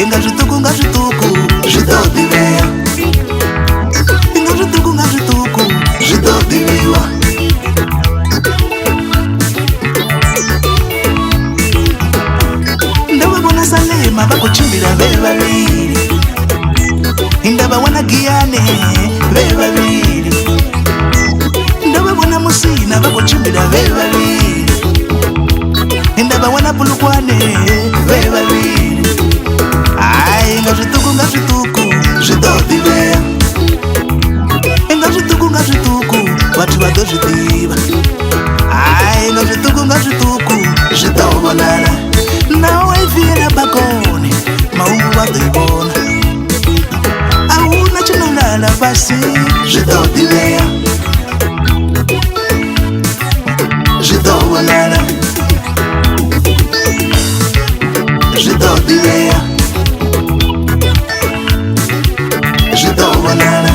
nga zvituku zvidodiveya, nga zvituku zvidodiviwa. Ndavavona Salema vakuchimbira vevaviri, ndavavona Giyane vevaviri, ndavavona Musina vakuchimbira vevaviri, ndavavona Pulukwane vevaviri. Ai nga zvituku zvidodiveya, nga zvituku vatu vadozvidiva. Ai nga zvituku zvidovonana, nawe vhiyela bakoni maungu vadoivona. Ahuna chinolala pasi zvidodiveya, zvidovonana, zvidodiveya, zvidovonana,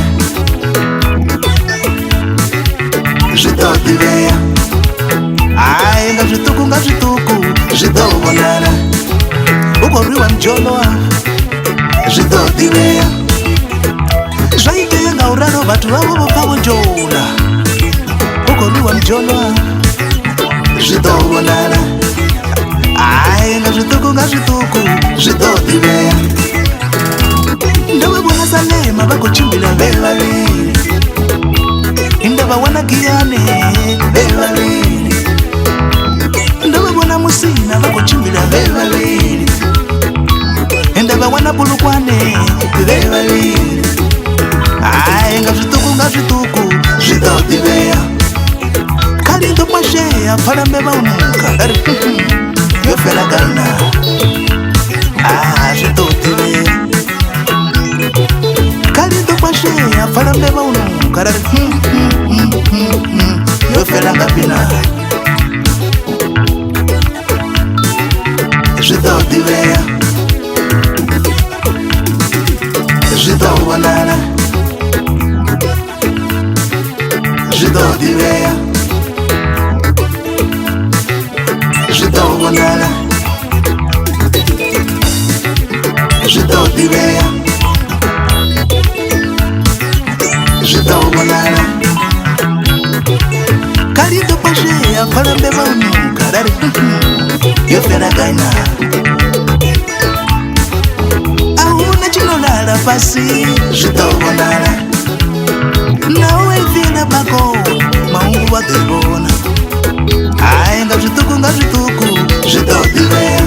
zvidodiveya. Ai nga zvituku zvidovonana, ukorwiwa mjoloa zvidodiveya. Zvaiteya ngauraro vatu vavo vopavonjola, ukorwiwa mjoloa zvidovonana. Ai nga zvituku zvidodiveya. Ndavavona Salema vakuchimbira vevaviri, ndavavona Giyane vevaviri, ndavavona Musina vakuchimbira vevaviri, ndavavona Pulukwane vevaviri. Ai nga zvituku zvidodiveya. Kalindo Mwasheya pfalambe vaunuka yofela gana. Zvidodiveya. Kalindo Mwasheya pfalambe vaunuka yofela ngapina. Zvidodiveya, zvidovonana, zvidodiveya, zvidovonana, zvidodiveya, zvidovonana. Kalindo Mwasheya pfalambe vaunuka yofela gaina. Ahuna chinolala pasi zvidovonana, nawe vhiyela bakoni maungu vadoivona. Ai nga zvituku zvidodiveya.